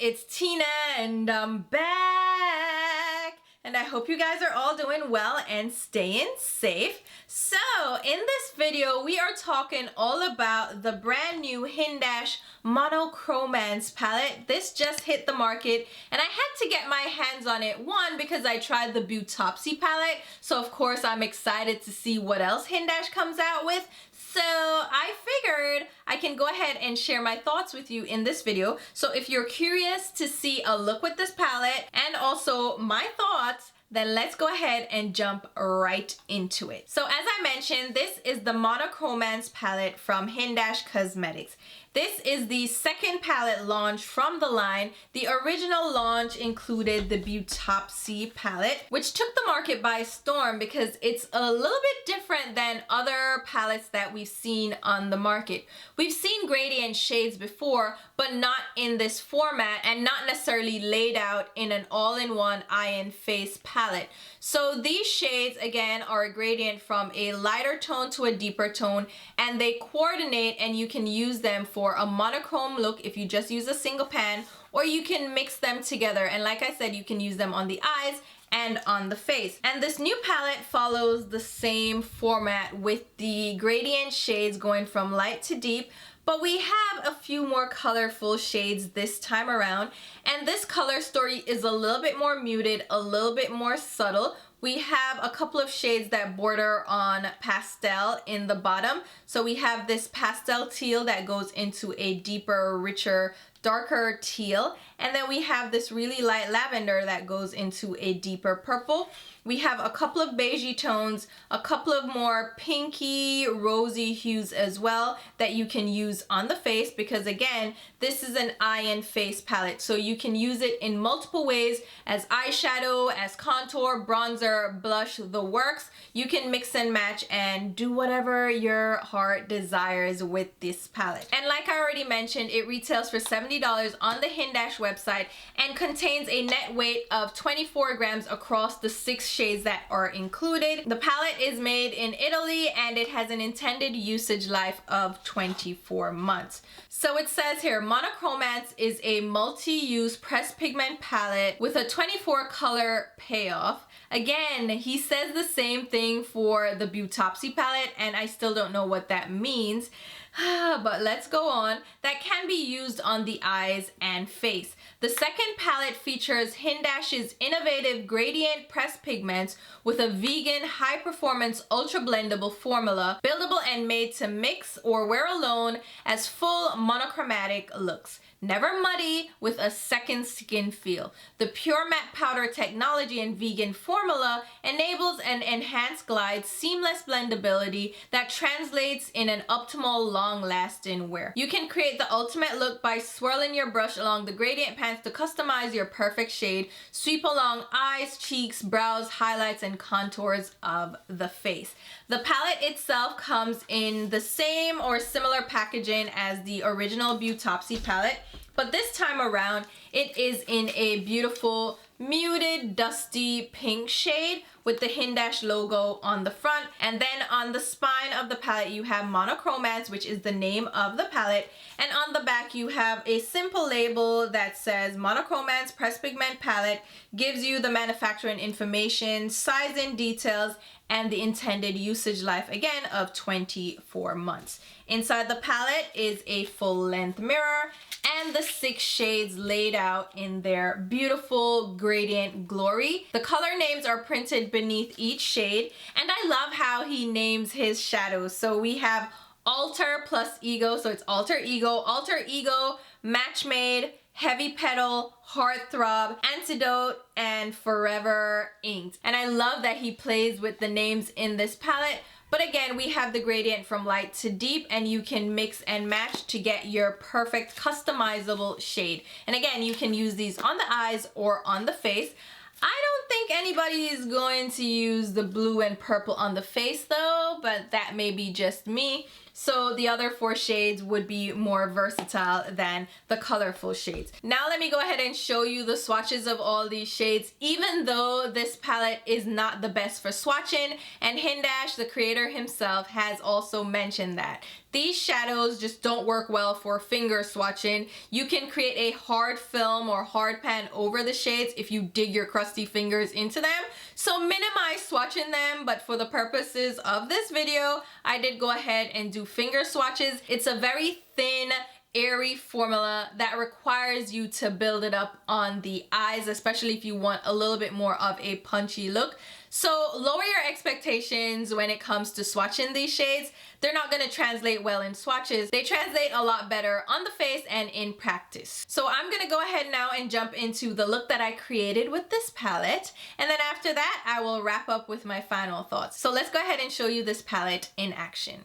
it's Tina and I'm back. And I hope you guys are all doing well and staying safe. So in this video, we are talking all about the brand new HINDASH Monochromance palette. This just hit the market and I had to get my hands on it. One, because I tried the Buildable palette. So of course I'm excited to see what else HINDASH comes out with. So I figured I can go ahead and share my thoughts with you in this video. So if you're curious to see a look with this palette and also my thoughts, then let's go ahead and jump right into it. So as I mentioned, this is the Monochromance palette from HINDASH Cosmetics. This is the second palette launch from the line. The original launch included the Buildable palette, which took the market by storm because it's a little bit different than other palettes that we've seen on the market. We've seen gradient shades before, but not in this format and not necessarily laid out in an all-in-one eye and face palette. So these shades, again, are a gradient from a lighter tone to a deeper tone, and they coordinate and you can use them for a monochrome look if you just use a single pan, or you can mix them together. And like I said, you can use them on the eyes and on the face. And this new palette follows the same format with the gradient shades going from light to deep, but we have a few more colorful shades this time around. And this color story is a little bit more muted, a little bit more subtle. We have a couple of shades that border on pastel in the bottom. So we have this pastel teal that goes into a deeper, richer, darker teal. And then we have this really light lavender that goes into a deeper purple. We have a couple of beigey tones, a couple of more pinky, rosy hues as well that you can use on the face because, again, this is an eye and face palette. So you can use it in multiple ways as eyeshadow, as contour, bronzer, blush, the works. You can mix and match and do whatever your heart desires with this palette. And like I already mentioned, it retails for $70 on the HINDASH website and contains a net weight of 24 grams across the 6 shades that are included. The palette is made in Italy and it has an intended usage life of 24 months. So it says here, Monochromance is a multi-use pressed pigment palette with a 24 color payoff. Again, he says the same thing for the Buildable palette and I still don't know what that means. But let's go on. That can be used on the eyes and face. The second palette features HINDASH's innovative gradient pressed pigments with a vegan, high-performance, ultra-blendable formula, buildable and made to mix or wear alone as full monochromatic looks. Never muddy, with a second skin feel. The pure matte powder technology and vegan formula enables an enhanced glide, seamless blendability that translates in an optimal long-lasting wear. You can create the ultimate look by swirling your brush along the gradient pans to customize your perfect shade. Sweep along eyes, cheeks, brows, highlights, and contours of the face. The palette itself comes in the same or similar packaging as the original Buildable palette, but this time around it is in a beautiful muted dusty pink shade with the HINDASH logo on the front, and then on the spine of the palette you have Monochromance, which is the name of the palette, and on the back you have a simple label that says Monochromance Pressed Pigment Palette, gives you the manufacturing information, sizing details, and the intended usage life, again, of 24 months. Inside the palette is a full-length mirror and the 6 shades laid out in their beautiful gradient glory. The color names are printed beneath each shade, and I love how he names his shadows. So we have Alter plus Ego, so it's Alter Ego, Match Made, Heavy Petal, Heartthrob, Antidote, and Forever Inked. And I love that he plays with the names in this palette. But again, we have the gradient from light to deep and you can mix and match to get your perfect customizable shade. And again, you can use these on the eyes or on the face. I don't think anybody is going to use the blue and purple on the face though, but that may be just me. so the other 4 shades would be more versatile than the colorful shades. Now let me go ahead and show you the swatches of all these shades, even though this palette is not the best for swatching, and HINDASH, the creator himself, has also mentioned that. These shadows just don't work well for finger swatching. You can create a hard film or hard pan over the shades if you dig your crusty fingers into them. So minimize swatching them, but for the purposes of this video, I did go ahead and do finger swatches. It's a very thin, airy formula that requires you to build it up on the eyes, especially if you want a little bit more of a punchy look. So lower your expectations when it comes to swatching these shades. They're not going to translate well in swatches. They translate a lot better on the face and in practice. So I'm going to go ahead now and jump into the look that I created with this palette. And then after that, I will wrap up with my final thoughts. So let's go ahead and show you this palette in action.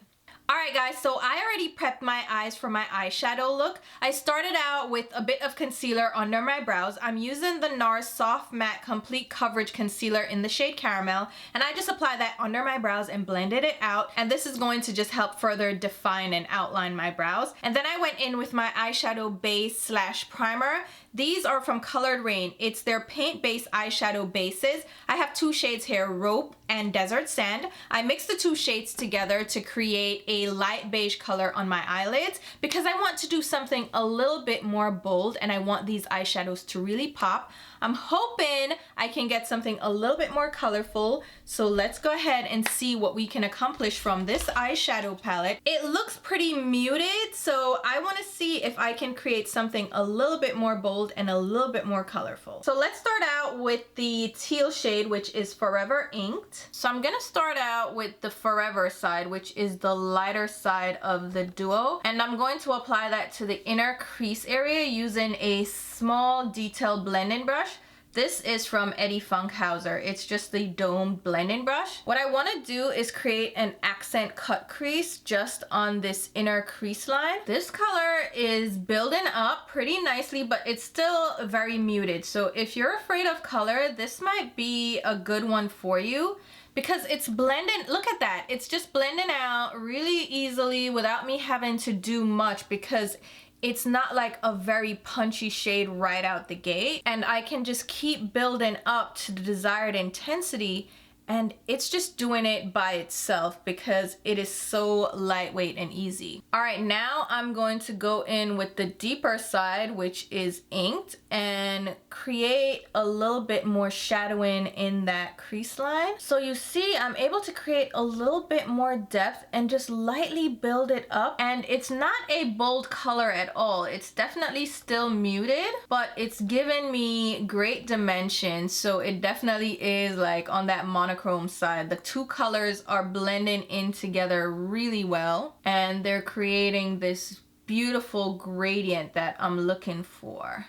Alright guys, so I already prepped my eyes for my eyeshadow look. I started out with a bit of concealer under my brows. I'm using the NARS Soft Matte Complete Coverage Concealer in the shade Caramel, and I just applied that under my brows and blended it out, and this is going to just help further define and outline my brows. And then I went in with my eyeshadow base slash primer. These are from Colored Rain. It's their paint-based eyeshadow bases. I have 2 shades here, Rope and Desert Sand. I mixed the 2 shades together to create a light beige color on my eyelids because I want to do something a little bit more bold and I want these eyeshadows to really pop. I'm hoping I can get something a little bit more colorful. So let's go ahead and see what we can accomplish from this eyeshadow palette. It looks pretty muted, so I want to see if I can create something a little bit more bold and a little bit more colorful. So let's start out with the teal shade, which is Forever Inked. So I'm gonna start out with the Forever side, which is the lighter side of the duo, and I'm going to apply that to the inner crease area using a small detailed blending brush. This is from Eddie Funkhauser. It's just the domed blending brush. What I want to do is create an accent cut crease just on this inner crease line. This color is building up pretty nicely, but it's still very muted. So if you're afraid of color, this might be a good one for you because it's blending. Look at that. It's just blending out really easily without me having to do much because it's not like a very punchy shade right out the gate, and I can just keep building up to the desired intensity, and it's just doing it by itself because it is so lightweight and easy. All right, now I'm going to go in with the deeper side, which is inked, and create a little bit more shadowing in that crease line. So you see, I'm able to create a little bit more depth and just lightly build it up. And it's not a bold color at all. It's definitely still muted, but it's given me great dimension. So it definitely is like on that monochrome side. The 2 colors are blending in together really well, and they're creating this beautiful gradient that I'm looking for.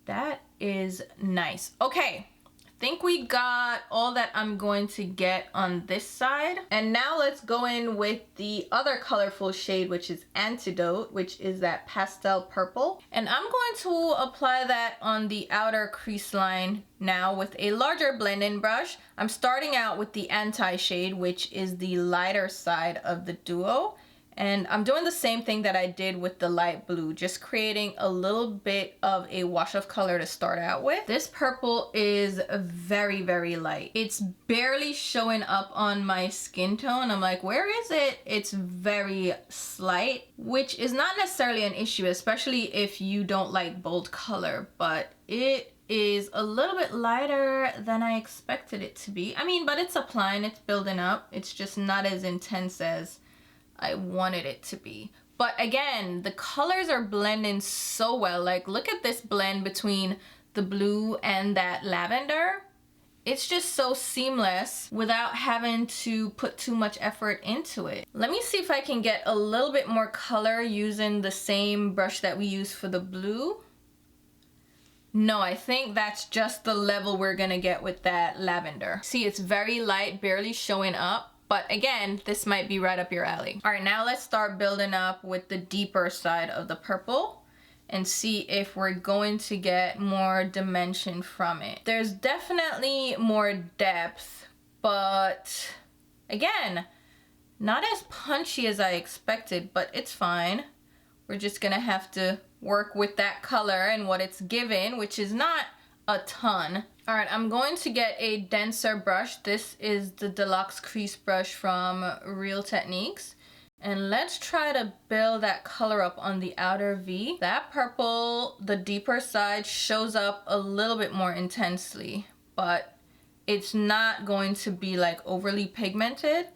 That is nice. Okay, I think we got all that I'm going to get on this side. And now let's go in with the other colorful shade, which is Antidote, which is that pastel purple. And I'm going to apply that on the outer crease line now with a larger blending brush. I'm starting out with the Anti shade, which is the lighter side of the duo. And I'm doing the same thing that I did with the light blue, just creating a little bit of a wash of color to start out with. This purple is very, very light. It's barely showing up on my skin tone. I'm like, where is it? It's very slight, which is not necessarily an issue, especially if you don't like bold color, but it is a little bit lighter than I expected it to be. I mean, but it's applying, it's building up. It's just not as intense as I wanted it to be. But again, the colors are blending so well. Like, look at this blend between the blue and that lavender. It's just so seamless without having to put too much effort into it. Let me see if I can get a little bit more color using the same brush that we used for the blue. No, I think that's just the level we're gonna get with that lavender. See, it's very light, barely showing up. But again, this might be right up your alley. All right, now let's start building up with the deeper side of the purple and see if we're going to get more dimension from it. There's definitely more depth, but again, Not as punchy as I expected, but it's fine. We're just gonna have to work with that color and what it's given, which is not a ton. All right, I'm going to get a denser brush. This is the Deluxe Crease Brush from Real Techniques. And let's try to build that color up on the outer V. That purple, the deeper side, shows up a little bit more intensely, but it's not going to be like overly pigmented.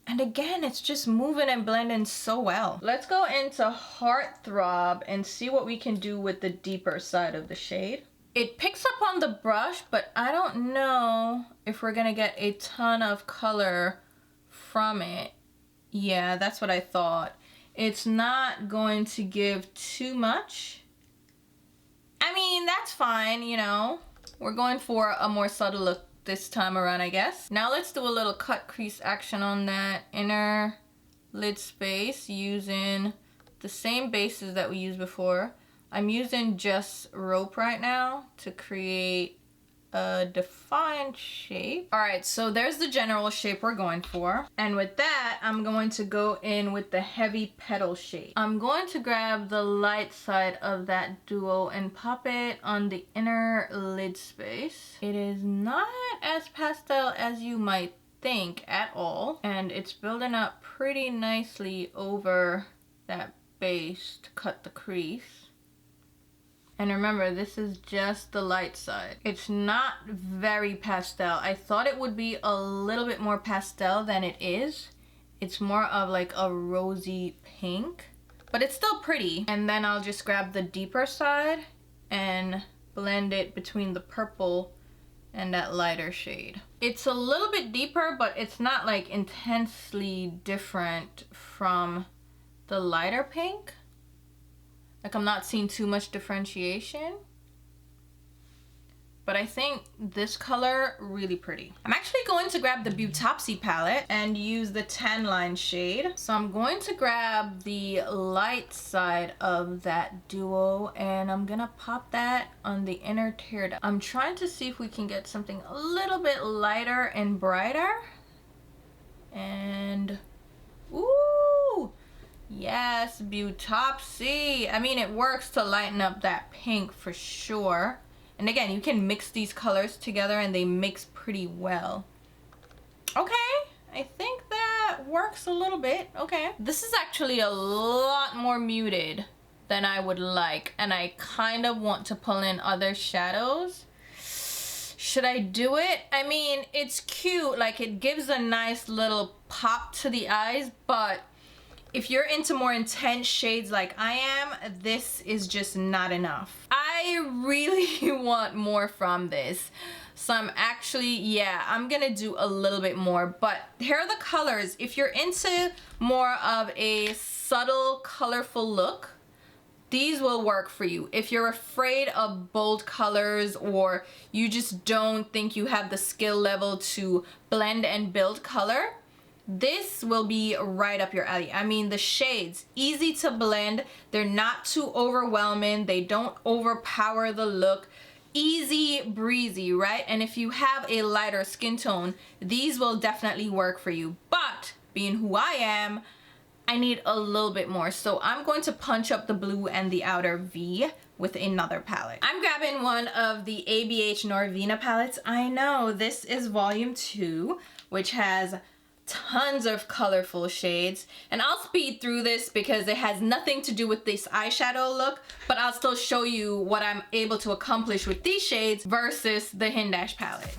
And again, it's just moving and blending so well. Let's go into Heartthrob and see what we can do with the deeper side of the shade. It picks up on the brush, but I don't know if we're gonna get a ton of color from it. Yeah, that's what I thought. It's not going to give too much. I mean, that's fine, you know. We're going for a more subtle look this time around, I guess. Now let's do a little cut crease action on that inner lid space using the same bases that we used before. I'm using just rope right now to create a defined shape. All right, so there's the general shape we're going for. And with that, I'm going to go in with the heavy petal shape. I'm going to grab the light side of that duo and pop it on the inner lid space. It is not as pastel as you might think at all. And it's building up pretty nicely over that base to cut the crease. And remember, this is just the light side. It's not very pastel. I thought it would be a little bit more pastel than it is. It's more of like a rosy pink, but it's still pretty. And then I'll just grab the deeper side and blend it between the purple and that lighter shade. It's a little bit deeper, but it's not like intensely different from the lighter pink. Like, I'm not seeing too much differentiation, but I think this color really pretty. I'm actually going to grab the Beautopsy palette and use the Tan Line shade. So I'm going to grab the light side of that duo and I'm gonna pop that on the inner tear duct. I'm trying to see if we can get something a little bit lighter and brighter. And, ooh! Yes, Beautopsy. I mean, it works to lighten up that pink for sure. And again, you can mix these colors together and they mix pretty well. Okay, I think that works a little bit. Okay. This is actually a lot more muted than I would like. And I kind of want to pull in other shadows. Should I do it? I mean, it's cute. Like, it gives a nice little pop to the eyes, but if you're into more intense shades like I am, this is just not enough. I really want more from this. So I'm actually, yeah, I'm gonna do a little bit more, but here are the colors. If you're into more of a subtle, colorful look, these will work for you. If you're afraid of bold colors or you just don't think you have the skill level to blend and build color, this will be right up your alley. I mean, the shades, easy to blend. They're not too overwhelming. They don't overpower the look. Easy breezy, right? And if you have a lighter skin tone, these will definitely work for you. But being who I am, I need a little bit more. So I'm going to punch up the blue and the outer V with another palette. I'm grabbing one of the ABH Norvina palettes. I know this is volume 2, which has tons of colorful shades, and I'll speed through this because it has nothing to do with this eyeshadow look, but I'll still show you what I'm able to accomplish with these shades versus the HINDASH palette.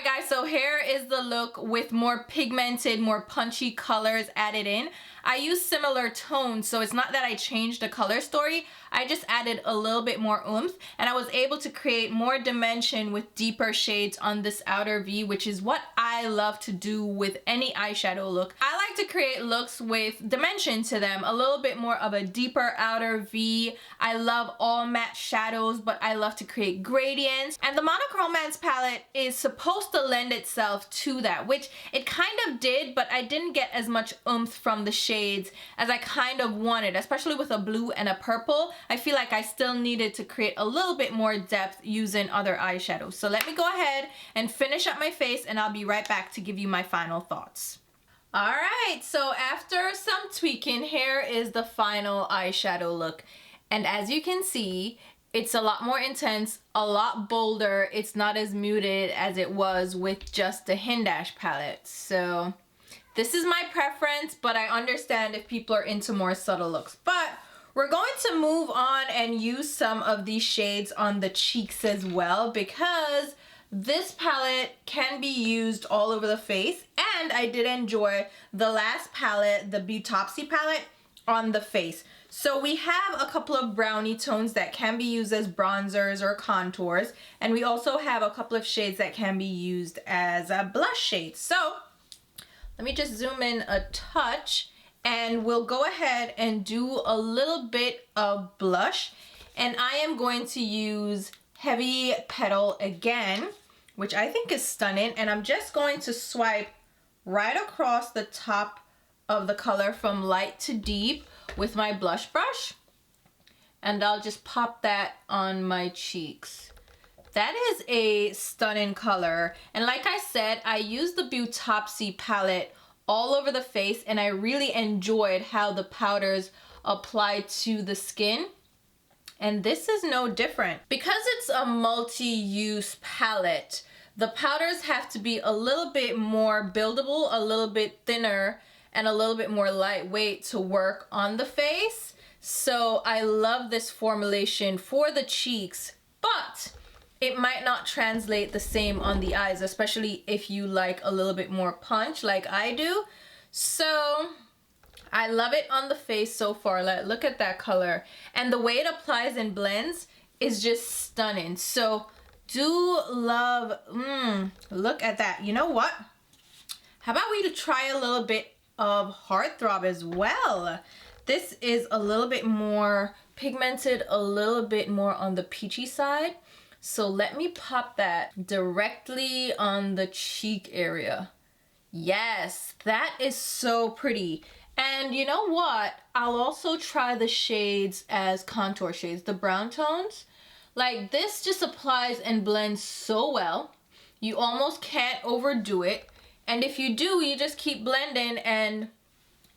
guys, so here is the look with more pigmented, more punchy colors added in. I use similar tones, so it's not that I changed the color story. I just added a little bit more oomph, and I was able to create more dimension with deeper shades on this outer V, which is what I love to do with any eyeshadow look. I like to create looks with dimension to them, a little bit more of a deeper outer V. I love all matte shadows, but I love to create gradients, and the Monochromance palette is supposed to lend itself to that, which it kind of did, but I didn't get as much oomph from the shades as I kind of wanted, especially with a blue and a purple. I feel like I still needed to create a little bit more depth using other eyeshadows. So let me go ahead and finish up my face, and I'll be right back to give you my final thoughts. Alright, so after some tweaking, here is the final eyeshadow look. And as you can see, it's a lot more intense, a lot bolder. It's not as muted as it was with just the HINDASH palette. So this is my preference, but I understand if people are into more subtle looks. But we're going to move on and use some of these shades on the cheeks as well, because this palette can be used all over the face, and I did enjoy the last palette, the Buildable palette, on the face. So we have a couple of brownie tones that can be used as bronzers or contours, and we also have a couple of shades that can be used as blush shades. So let me just zoom in a touch, and we'll go ahead and do a little bit of blush. And I am going to use Heavy Petal again, which I think is stunning. And I'm just going to swipe right across the top of the color from light to deep with my blush brush. And I'll just pop that on my cheeks. That is a stunning color, and like I said, I used the Buildable palette all over the face, and I really enjoyed how the powders apply to the skin, and this is no different. Because it's a multi-use palette, the powders have to be a little bit more buildable, a little bit thinner, and a little bit more lightweight to work on the face. So I love this formulation for the cheeks, but it might not translate the same on the eyes, especially if you like a little bit more punch like I do. So I love it on the face so far. Like, look at that color. And the way it applies and blends is just stunning. So do love, look at that. You know what? How about we try a little bit of Heartthrob as well? This is a little bit more pigmented, a little bit more on the peachy side. So let me pop that directly on the cheek area. Yes, that is so pretty. And you know what? I'll also try the shades as contour shades, the brown tones. Like, this just applies and blends so well. You almost can't overdo it. And if you do, you just keep blending and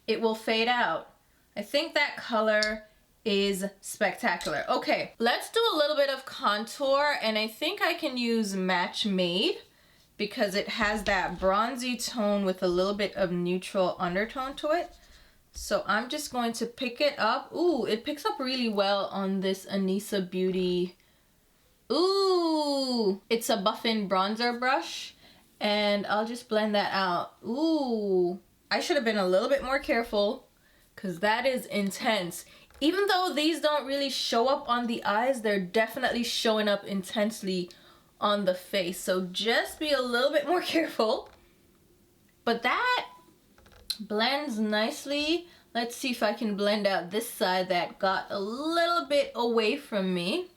it will fade out. I think that color is spectacular. Okay, let's do a little bit of contour, and I think I can use Match Made because it has that bronzy tone with a little bit of neutral undertone to it. So I'm just going to pick it up. Ooh, it picks up really well on this Anissa Beauty. Ooh, it's a buffing bronzer brush, and I'll just blend that out. Ooh, I should have been a little bit more careful because that is intense. Even though these don't really show up on the eyes, they're definitely showing up intensely on the face. So just be a little bit more careful. But that blends nicely. Let's see if I can blend out this side that got a little bit away from me.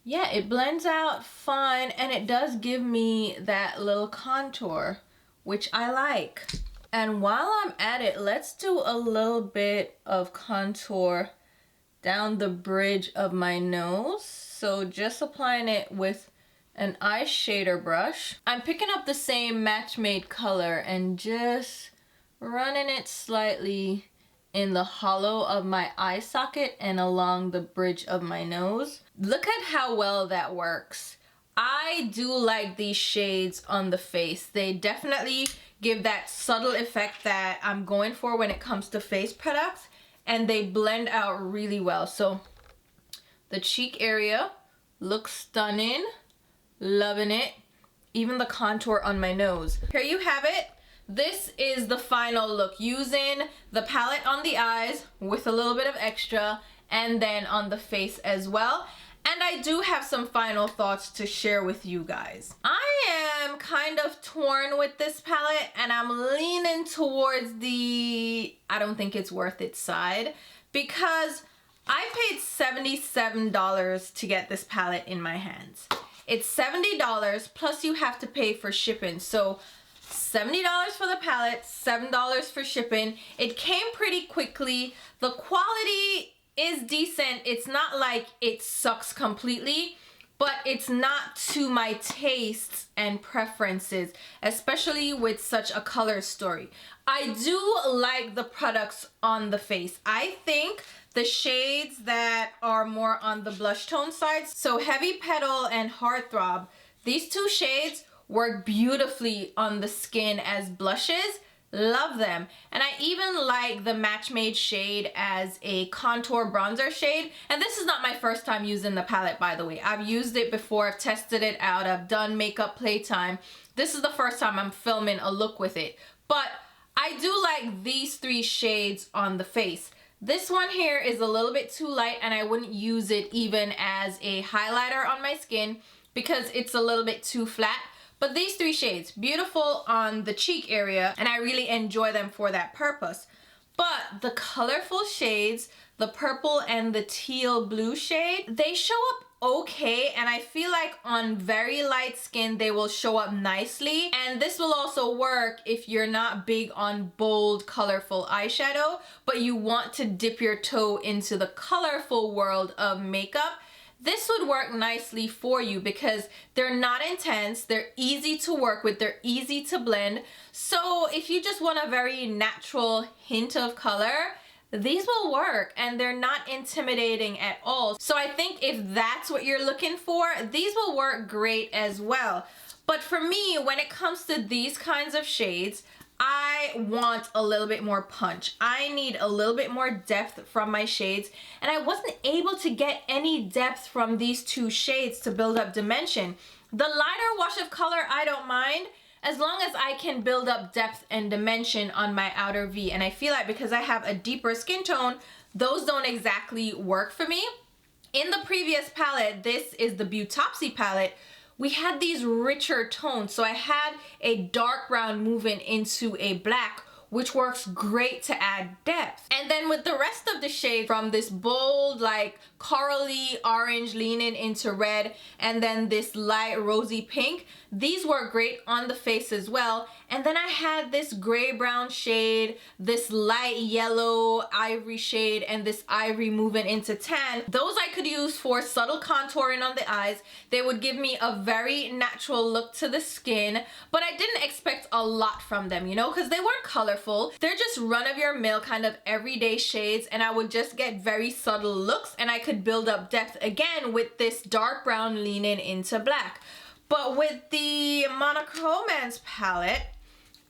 Yeah, it blends out fine, and it does give me that little contour, which I like. And while I'm at it, let's do a little bit of contour down the bridge of my nose. So just applying it with an eye shader brush. I'm picking up the same Match Made color and just running it slightly in the hollow of my eye socket and along the bridge of my nose. Look at how well that works. I do like these shades on the face. They definitely give that subtle effect that I'm going for when it comes to face products, and they blend out really well. So the cheek area looks stunning, loving it. even the contour on my nose. Here you have it. This is the final look using the palette on the eyes with a little bit of extra, and then on the face as well. And I do have some final thoughts to share with you guys. I am kind of torn with this palette, and I'm leaning towards the I don't think it's worth it side, because I paid $77 to get this palette in my hands. It's $70 plus you have to pay for shipping. So $70 for the palette, $7 for shipping. It came pretty quickly. The quality is decent. It's not like it sucks completely, but it's not to my tastes and preferences, especially with such a color story. I do like the products on the face. I think the shades that are more on the blush tone side, so Heavy Petal and Heartthrob, these two shades work beautifully on the skin as blushes. Love them. And I even like the Match Made shade as a contour bronzer shade. And this is not my first time using the palette, by the way. I've used it before, I've tested it out, I've done makeup playtime. This is the first time I'm filming a look with it. But I do like these three shades on the face. This one here is a little bit too light, and I wouldn't use it even as a highlighter on my skin because it's a little bit too flat. But these three shades, beautiful on the cheek area, and I really enjoy them for that purpose. But the colorful shades, the purple and the teal blue shade, they show up okay, and I feel like on very light skin they will show up nicely. And this will also work if you're not big on bold, colorful eyeshadow, but you want to dip your toe into the colorful world of makeup. This would work nicely for you because they're not intense, they're easy to work with, they're easy to blend. So if you just want a very natural hint of color, these will work, and they're not intimidating at all. So I think if that's what you're looking for, these will work great as well. But for me, when it comes to these kinds of shades, I want a little bit more punch. I need a little bit more depth from my shades, and I wasn't able to get any depth from these two shades to build up dimension. The lighter wash of color, I don't mind, as long as I can build up depth and dimension on my outer V. And I feel like because I have a deeper skin tone, those don't exactly work for me. In the previous palette, this is the Buildable palette, we had these richer tones. So I had a dark brown moving into a black, which works great to add depth. And then with the rest of the shade, from this bold, like corally orange leaning into red, and then this light rosy pink, these work great on the face as well. And then I had this gray brown shade, this light yellow ivory shade, and this ivory moving into tan. Those I could use for subtle contouring on the eyes. They would give me a very natural look to the skin, but I didn't expect a lot from them, you know, because they weren't colorful. They're just run-of-your-mill kind of everyday shades, and I would just get very subtle looks, and I could build up depth again with this dark brown leaning into black. But with the Monochromance palette,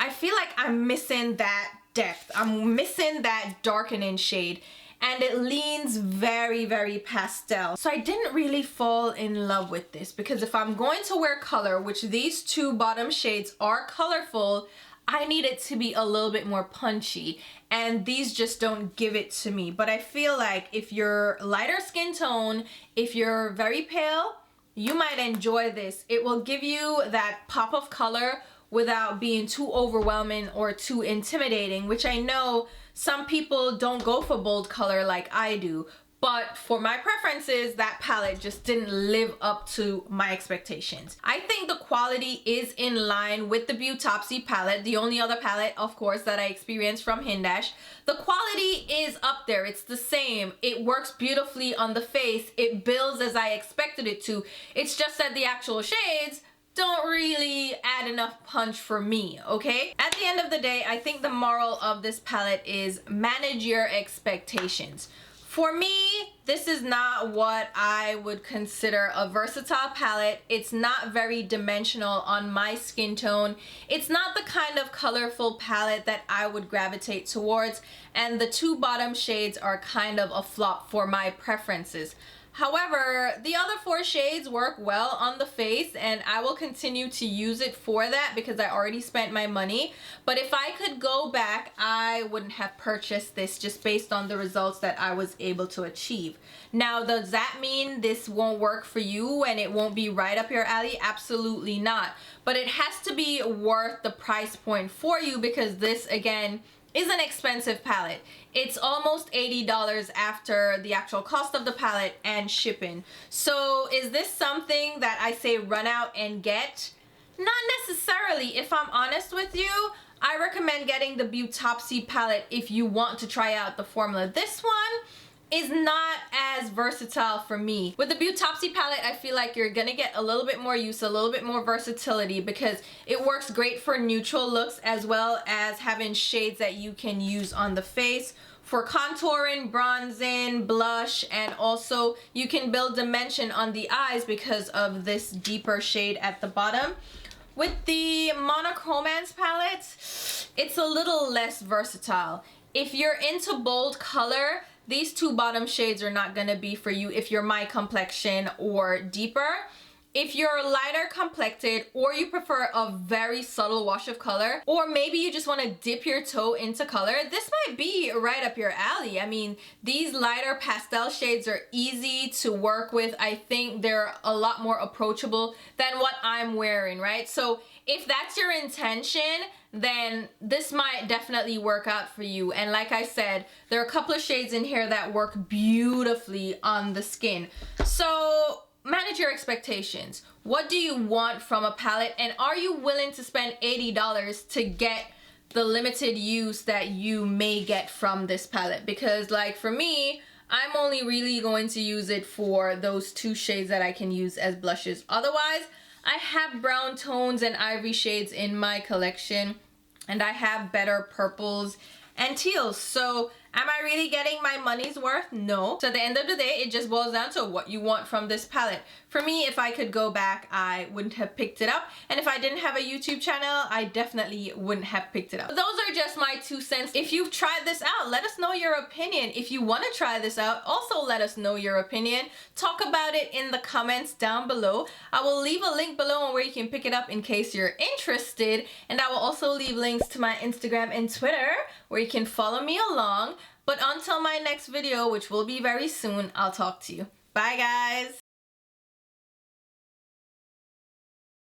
I feel like I'm missing that depth. I'm missing that darkening shade, and it leans very, very pastel. So I didn't really fall in love with this, because if I'm going to wear color, which these two bottom shades are colorful, I need it to be a little bit more punchy, and these just don't give it to me. But I feel like if you're lighter skin tone, if you're very pale, you might enjoy this. It will give you that pop of color without being too overwhelming or too intimidating, which I know some people don't go for bold color like I do. But for my preferences, that palette just didn't live up to my expectations. I think the quality is in line with the Buildable palette, the only other palette, of course, that I experienced from HINDASH. The quality is up there. It's the same. It works beautifully on the face. It builds as I expected it to. It's just that the actual shades don't really add enough punch for me, okay? At the end of the day, I think the moral of this palette is manage your expectations. For me, this is not what I would consider a versatile palette. It's not very dimensional on my skin tone. It's not the kind of colorful palette that I would gravitate towards, and the two bottom shades are kind of a flop for my preferences. However, the other 4 shades work well on the face, and I will continue to use it for that because I already spent my money. But if I could go back, I wouldn't have purchased this just based on the results that I was able to achieve. Now, does that mean this won't work for you and it won't be right up your alley? Absolutely not. But it has to be worth the price point for you because this, again, is an expensive palette. It's almost $80 after the actual cost of the palette and shipping. So is this something that I say run out and get? Not necessarily. If I'm honest with you, I recommend getting the Buildable palette if you want to try out the formula. This one is not as versatile for me. With the Buildable palette, I feel like you're gonna get a little bit more use, a little bit more versatility because it works great for neutral looks as well as having shades that you can use on the face for contouring, bronzing, blush, and also you can build dimension on the eyes because of this deeper shade at the bottom. With the Monochromance palette, it's a little less versatile. If you're into bold color, these 2 bottom shades are not gonna be for you if you're my complexion or deeper. If you're lighter complected or you prefer a very subtle wash of color, or maybe you just wanna dip your toe into color, this might be right up your alley. I mean, these lighter pastel shades are easy to work with. I think they're a lot more approachable than what I'm wearing, right? So if that's your intention, then this might definitely work out for you. And like I said, there are a couple of shades in here that work beautifully on the skin. So manage your expectations. What do you want from a palette, and are you willing to spend $80 to get the limited use that you may get from this palette? Because like for me, I'm only really going to use it for those 2 shades that I can use as blushes. Otherwise, I have brown tones and ivory shades in my collection, and I have better purples and teals. So am I really getting my money's worth? No. So at the end of the day, it just boils down to what you want from this palette. For me, if I could go back, I wouldn't have picked it up. And if I didn't have a YouTube channel, I definitely wouldn't have picked it up. But those are just my 2 cents. If you've tried this out, let us know your opinion. If you want to try this out, also let us know your opinion. Talk about it in the comments down below. I will leave a link below on where you can pick it up in case you're interested. And I will also leave links to my Instagram and Twitter where you can follow me along. But until my next video, which will be very soon, I'll talk to you. Bye, guys.